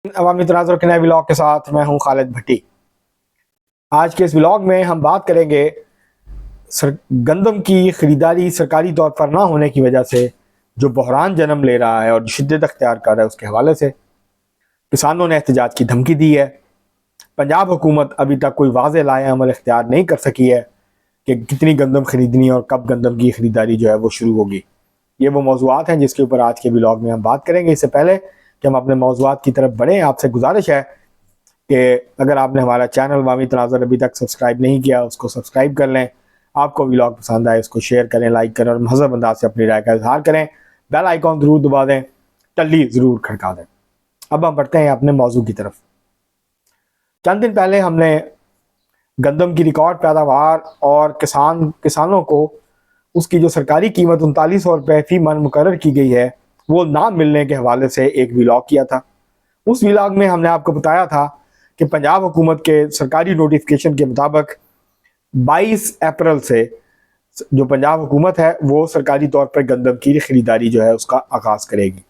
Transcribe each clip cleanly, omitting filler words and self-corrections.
عوامی تناظر کے نئے ولاگ کے ساتھ میں ہوں خالد بھٹی۔ آج کے اس ولاگ میں ہم بات کریں گے گندم کی خریداری سرکاری طور پر نہ ہونے کی وجہ سے جو بحران جنم لے رہا ہے اور شدت اختیار کر رہا ہے اس کے حوالے سے۔ کسانوں نے احتجاج کی دھمکی دی ہے۔ پنجاب حکومت ابھی تک کوئی واضح لائحہ عمل اختیار نہیں کر سکی ہے کہ کتنی گندم خریدنی اور کب گندم کی خریداری جو ہے وہ شروع ہوگی۔ یہ وہ موضوعات ہیں جس کے اوپر آج کے ولاگ میں ہم بات کریں گے۔ اس سے پہلے کہ ہم اپنے موضوعات کی طرف بڑھیں، آپ سے گزارش ہے کہ اگر آپ نے ہمارا چینل عوامی تناظر ابھی تک سبسکرائب نہیں کیا اس کو سبسکرائب کر لیں۔ آپ کو ولاگ پسند آئے اس کو شیئر کریں، لائک کریں اور مہذب انداز سے اپنی رائے کا اظہار کریں۔ بیل آئیکن ضرور دبا دیں، ٹلی ضرور کھڑکا دیں۔ اب ہم بڑھتے ہیں اپنے موضوع کی طرف۔ چند دن پہلے ہم نے گندم کی ریکارڈ پیداوار اور کسانوں کو اس کی جو سرکاری قیمت 3900 روپے فی من مقرر کی گئی ہے وہ نہ ملنے کے حوالے سے ایک ولاگ کیا تھا۔ اس ولاگ میں ہم نے آپ کو بتایا تھا کہ پنجاب حکومت کے سرکاری نوٹیفکیشن کے مطابق 22 اپریل سے جو پنجاب حکومت ہے وہ سرکاری طور پر گندم کی خریداری جو ہے اس کا آغاز کرے گی،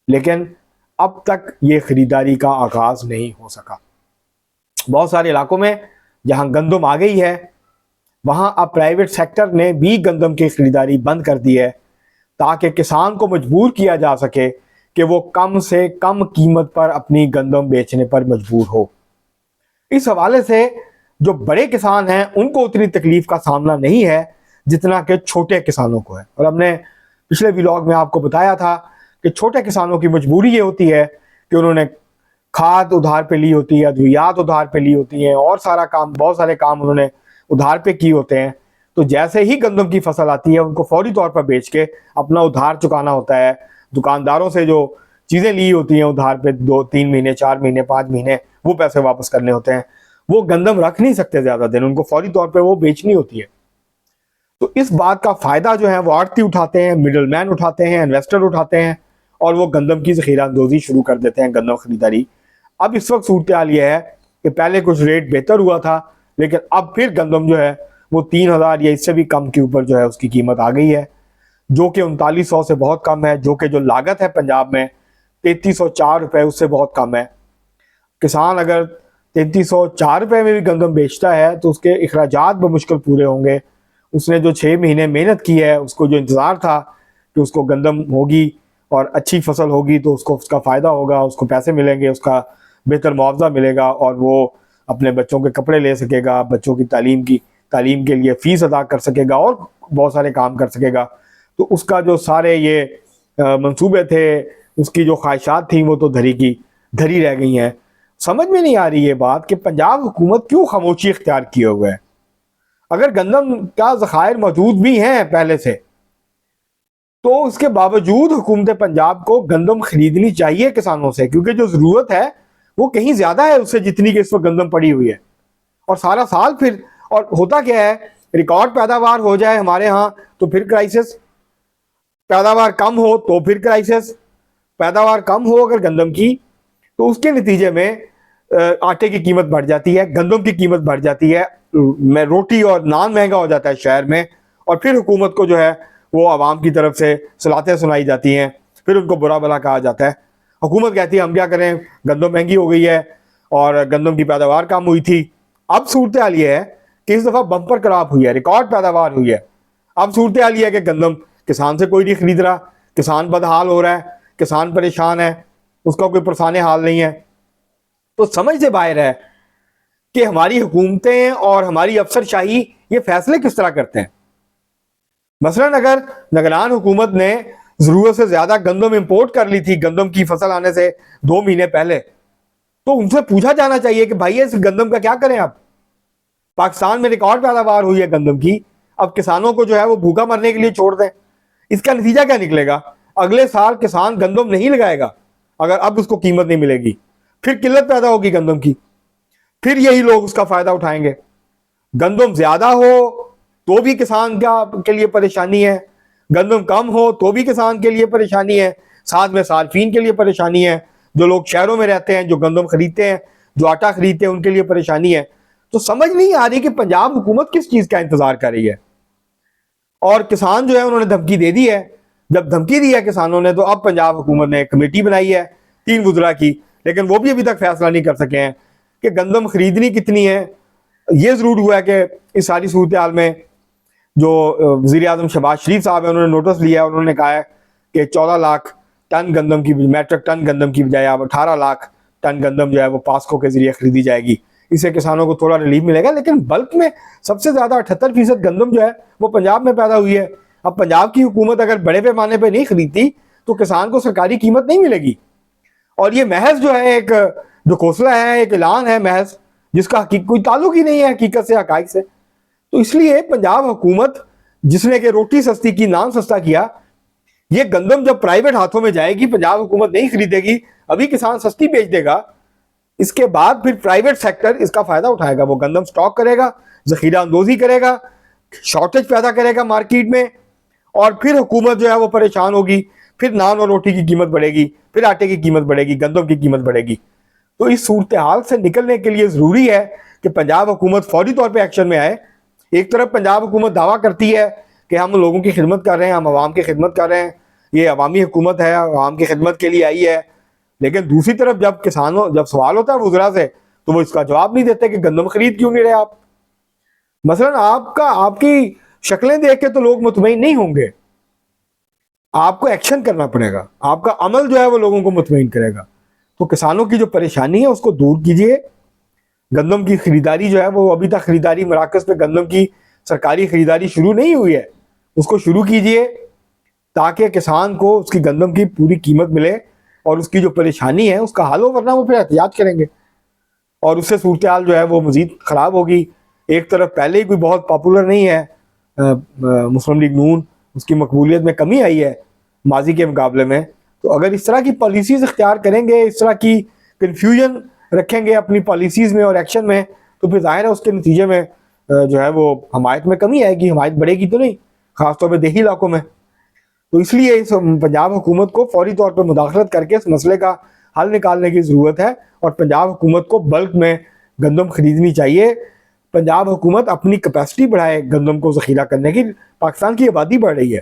لیکن اب تک یہ خریداری کا آغاز نہیں ہو سکا۔ بہت سارے علاقوں میں جہاں گندم آ گئی ہے وہاں اب پرائیویٹ سیکٹر نے بھی گندم کی خریداری بند کر دی ہے تاکہ کسان کو مجبور کیا جا سکے کہ وہ کم سے کم قیمت پر اپنی گندم بیچنے پر مجبور ہو۔ اس حوالے سے جو بڑے کسان ہیں ان کو اتنی تکلیف کا سامنا نہیں ہے جتنا کہ چھوٹے کسانوں کو ہے، اور ہم نے پچھلے ولاگ میں آپ کو بتایا تھا کہ چھوٹے کسانوں کی مجبوری یہ ہوتی ہے کہ انہوں نے کھاد ادھار پہ لی ہوتی ہے، ادویات ادھار پہ لی ہوتی ہیں اور بہت سارے کام انہوں نے ادھار پہ کی ہوتے ہیں، تو جیسے ہی گندم کی فصل آتی ہے ان کو فوری طور پر بیچ کے اپنا ادھار چکانا ہوتا ہے۔ دکانداروں سے جو چیزیں لی ہوتی ہیں ادھار پہ 2-3 مہینے 4 مہینے 5 مہینے وہ پیسے واپس کرنے ہوتے ہیں، وہ گندم رکھ نہیں سکتے زیادہ دن، ان کو فوری طور پہ وہ بیچنی ہوتی ہے۔ تو اس بات کا فائدہ جو ہے وہ آڑتی اٹھاتے ہیں، مڈل مین اٹھاتے ہیں، انویسٹر اٹھاتے ہیں اور وہ گندم کی ذخیرہ اندوزی شروع کر دیتے ہیں، گندم خریداری۔ اب اس وقت صورتحال یہ ہے کہ پہلے کچھ ریٹ بہتر ہوا تھا لیکن اب پھر گندم جو ہے وہ 3000 یا اس سے بھی کم کے اوپر جو ہے اس کی قیمت آ گئی ہے، جو کہ 3900 سے بہت کم ہے، جو کہ جو لاگت ہے پنجاب میں 3304 روپے اس سے بہت کم ہے۔ کسان اگر 3304 روپے میں بھی گندم بیچتا ہے تو اس کے اخراجات بمشکل پورے ہوں گے۔ اس نے جو 6 مہینے محنت کی ہے، اس کو جو انتظار تھا کہ اس کو گندم ہوگی اور اچھی فصل ہوگی تو اس کو اس کا فائدہ ہوگا، اس کو پیسے ملیں گے، اس کا بہتر معاوضہ ملے گا اور وہ اپنے بچوں کے کپڑے لے سکے گا، بچوں کی تعلیم کے لیے فیس ادا کر سکے گا اور بہت سارے کام کر سکے گا۔ تو اس کا جو سارے یہ منصوبے تھے، اس کی جو خواہشات تھیں وہ تو دھری رہ گئی ہیں۔ سمجھ میں نہیں آ رہی یہ بات کہ پنجاب حکومت کیوں خاموشی اختیار کیے ہوئے ہے۔ اگر گندم کا ذخائر موجود بھی ہیں پہلے سے تو اس کے باوجود حکومت پنجاب کو گندم خریدنی چاہیے کسانوں سے، کیونکہ جو ضرورت ہے وہ کہیں زیادہ ہے اس سے جتنی کہ اس وقت گندم پڑی ہوئی ہے۔ اور سارا سال پھر اور ہوتا کیا ہے، ریکارڈ پیداوار ہو جائے ہمارے ہاں تو پھر کرائسس، پیداوار کم ہو تو پھر کرائسس، پیداوار کم ہو اگر گندم کی تو اس کے نتیجے میں آٹے کی قیمت بڑھ جاتی ہے، گندم کی قیمت بڑھ جاتی ہے، روٹی اور نان مہنگا ہو جاتا ہے شہر میں، اور پھر حکومت کو جو ہے وہ عوام کی طرف سے صلاحیں سنائی جاتی ہیں، پھر ان کو برا بھلا کہا جاتا ہے۔ حکومت کہتی ہے ہم کیا کریں، گندم مہنگی ہو گئی ہے اور گندم کی پیداوار کم ہوئی تھی۔ اب صورتحال یہ ہے کہ اس دفعہ بمپر کراپ ہوئی ہے، ریکارڈ پیداوار ہوئی ہے۔ اب صورتحال یہ ہے کہ گندم کسان سے کوئی نہیں خرید رہا، کسان بدحال ہو رہا ہے، کسان پریشان ہے، اس کا کوئی پرسانے حال نہیں ہے۔ تو سمجھ سے باہر ہے کہ ہماری حکومتیں اور ہماری افسر شاہی یہ فیصلے کس طرح کرتے ہیں۔ مثلا اگر نگران حکومت نے ضرورت سے زیادہ گندم امپورٹ کر لی تھی گندم کی فصل آنے سے 2 مہینے پہلے، تو ان سے پوچھا جانا چاہیے کہ بھائی اس گندم کا کیا کریں۔ اب پاکستان میں ریکارڈ پیداوار ہوئی ہے گندم کی، اب کسانوں کو جو ہے وہ بھوکا مرنے کے لیے چھوڑ دیں۔ اس کا نتیجہ کیا نکلے گا؟ اگلے سال کسان گندم نہیں لگائے گا اگر اب اس کو قیمت نہیں ملے گی، پھر قلت پیدا ہوگی گندم کی، پھر یہی لوگ اس کا فائدہ اٹھائیں گے۔ گندم زیادہ ہو تو بھی کسان کے لیے پریشانی ہے، گندم کم ہو تو بھی کسان کے لیے پریشانی ہے، ساتھ میں صارفین کے لیے پریشانی ہے، جو لوگ شہروں میں رہتے ہیں، جو گندم خریدتے ہیں، جو آٹا خریدتے ہیں، ان کے لیے پریشانی ہے۔ تو سمجھ نہیں آ رہی کہ پنجاب حکومت کس چیز کا انتظار کر رہی ہے۔ اور کسان جو ہے انہوں نے دھمکی دے دی ہے، جب دھمکی دی ہے کسانوں نے تو اب پنجاب حکومت نے ایک کمیٹی بنائی ہے 3 وزراء کی، لیکن وہ بھی ابھی تک فیصلہ نہیں کر سکے ہیں کہ گندم خریدنی کتنی ہے. یہ ضرور ہوا ہے کہ اس ساری صورتحال میں جو وزیر اعظم شہباز شریف صاحب ہیں انہوں نے نوٹس لیا ہے, انہوں نے کہا ہے کہ 14 لاکھ ٹن گندم کی میٹرک ٹن گندم کی بجائے اب 18 لاکھ ٹن گندم جو ہے وہ پاسکو کے ذریعے خریدی جائے گی. اس سے کسانوں کو تھوڑا ریلیف ملے گا. لیکن بلک میں سب سے زیادہ 78% گندم جو ہے وہ پنجاب میں پیدا ہوئی ہے. اب پنجاب کی حکومت اگر بڑے پیمانے پہ نہیں خریدتی تو کسان کو سرکاری قیمت نہیں ملے گی. اور یہ محض جو ہے ایک جو گھوسلہ ہے, ایک اعلان ہے محض, جس کا کوئی تعلق ہی نہیں ہے حقیقت سے, حقائق سے. تو اس لیے پنجاب حکومت جس نے کہ روٹی سستی کی نان سستا کیا, یہ گندم جب پرائیویٹ ہاتھوں میں جائے گی, پنجاب حکومت نہیں خریدے گی, ابھی کسان سستی بیچ دے گا, اس کے بعد پھر پرائیویٹ سیکٹر اس کا فائدہ اٹھائے گا. وہ گندم سٹاک کرے گا, ذخیرہ اندوزی کرے گا, شارٹیج پیدا کرے گا مارکیٹ میں, اور پھر حکومت جو ہے وہ پریشان ہوگی. پھر نان اور روٹی کی قیمت بڑھے گی, پھر آٹے کی قیمت بڑھے گی, گندم کی قیمت بڑھے گی. تو اس صورتحال سے نکلنے کے لیے ضروری ہے کہ پنجاب حکومت فوری طور پہ ایکشن میں آئے. ایک طرف پنجاب حکومت دعویٰ کرتی ہے کہ ہم لوگوں کی خدمت کر رہے ہیں, ہم عوام کی خدمت کر رہے ہیں, یہ عوامی حکومت ہے, عوام کی خدمت کے لیے آئی ہے. لیکن دوسری طرف جب سوال ہوتا ہے وزراء سے تو وہ اس کا جواب نہیں دیتے کہ گندم خرید کیوں نہیں رہے آپ. مثلا آپ کی شکلیں دیکھ کے تو لوگ مطمئن نہیں ہوں گے, آپ کو ایکشن کرنا پڑے گا, آپ کا عمل جو ہے وہ لوگوں کو مطمئن کرے گا. تو کسانوں کی جو پریشانی ہے اس کو دور کیجئے. گندم کی خریداری جو ہے وہ ابھی تک خریداری مراکز پہ گندم کی سرکاری خریداری شروع نہیں ہوئی ہے, اس کو شروع کیجئے تاکہ کسان کو اس کی گندم کی پوری قیمت ملے اور اس کی جو پریشانی ہے اس کا حل ہو, ورنہ وہ پھر احتجاج کریں گے اور اس سے صورتحال جو ہے وہ مزید خراب ہوگی. ایک طرف پہلے ہی کوئی بہت پاپولر نہیں ہے مسلم لیگ نون, اس کی مقبولیت میں کمی آئی ہے ماضی کے مقابلے میں. تو اگر اس طرح کی پالیسیز اختیار کریں گے, اس طرح کی کنفیوژن رکھیں گے اپنی پالیسیز میں اور ایکشن میں, تو پھر ظاہر ہے اس کے نتیجے میں جو ہے وہ حمایت میں کمی آئے گی, حمایت بڑھے گی تو نہیں, خاص طور پہ دیہی علاقوں میں. تو اس لیے اس پنجاب حکومت کو فوری طور پہ مداخلت کر کے اس مسئلے کا حل نکالنے کی ضرورت ہے, اور پنجاب حکومت کو بلک میں گندم خریدنی چاہیے. پنجاب حکومت اپنی کیپیسٹی بڑھائے گندم کو ذخیرہ کرنے کی. پاکستان کی آبادی بڑھ رہی ہے,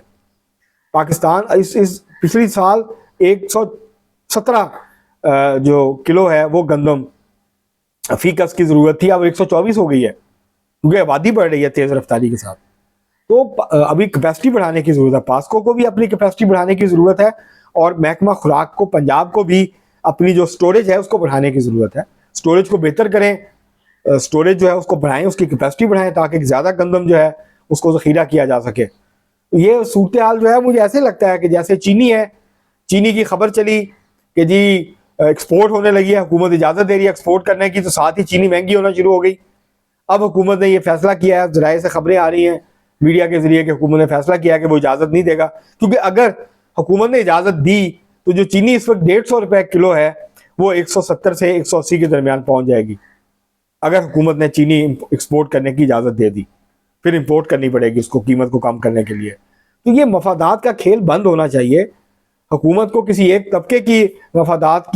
پاکستان اس پچھلی سال 117 جو کلو ہے وہ گندم فی کس کی ضرورت تھی, اب 124 ہو گئی ہے, کیونکہ آبادی بڑھ رہی ہے تیز رفتاری کے ساتھ. تو ابھی کیپیسٹی بڑھانے کی ضرورت ہے, پاسکو کو بھی اپنی کیپیسٹی بڑھانے کی ضرورت ہے, اور محکمہ خوراک کو پنجاب کو بھی اپنی جو سٹوریج ہے اس کو بڑھانے کی ضرورت ہے. سٹوریج کو بہتر کریں, سٹوریج جو ہے اس کو بڑھائیں, اس کی کیپیسٹی بڑھائیں تاکہ زیادہ گندم جو ہے اس کو ذخیرہ کیا جا سکے. یہ صورتحال جو ہے مجھے ایسے لگتا ہے کہ جیسے چینی ہے, چینی کی خبر چلی کہ جی ایکسپورٹ ہونے لگی ہے, حکومت اجازت دے رہی ہے ایکسپورٹ کرنے کی, تو ساتھ ہی چینی مہنگی ہونا شروع ہو گئی. اب حکومت نے یہ فیصلہ کیا ہے, ذرائع سے خبریں آ رہی ہیں میڈیا کے ذریعے کہ حکومت نے فیصلہ کیا ہے کہ وہ اجازت نہیں دے گا, کیونکہ اگر حکومت نے اجازت دی تو جو چینی اس وقت 150 روپے کلو ہے وہ 170 سے 180 کے درمیان پہنچ جائے گی. اگر حکومت نے چینی ایکسپورٹ کرنے کی اجازت دے دی, پھر امپورٹ کرنی پڑے گی اس کو قیمت کو کم کرنے کے لیے. تو یہ مفادات کا کھیل بند ہونا چاہیے. حکومت کو کسی ایک طبقے کی مفادات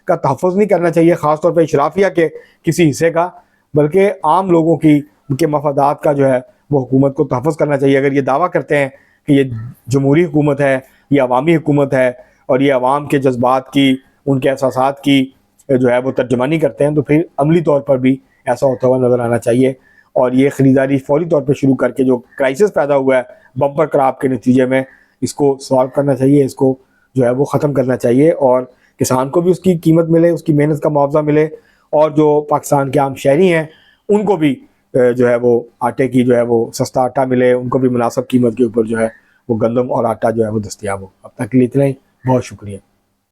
کا تحفظ نہیں کرنا چاہیے, خاص طور پہ اشرافیہ کے کسی حصے کا, بلکہ عام لوگوں کے مفادات کا جو ہے وہ حکومت کو تحفظ کرنا چاہیے. اگر یہ دعویٰ کرتے ہیں کہ یہ جمہوری حکومت ہے, یہ عوامی حکومت ہے, اور یہ عوام کے جذبات کی, ان کے احساسات کی جو ہے وہ ترجمانی کرتے ہیں, تو پھر عملی طور پر بھی ایسا ہوتا ہوا نظر آنا چاہیے. اور یہ خریداری فوری طور پہ شروع کر کے جو کرائسس پیدا ہوا ہے بمپر کراپ کے نتیجے میں, اس کو سالو کرنا چاہیے, اس کو جو ہے وہ ختم کرنا چاہیے, اور کسان کو بھی اس کی قیمت ملے, اس کی محنت کا معاوضہ ملے, اور جو پاکستان کے عام شہری ہیں ان کو بھی جو ہے وہ آٹے کی جو ہے وہ سستا آٹا ملے, ان کو بھی مناسب قیمت کے اوپر جو ہے وہ گندم اور آٹا جو ہے وہ دستیاب ہو. اب تک کے لیے اتنا ہی, بہت شکریہ.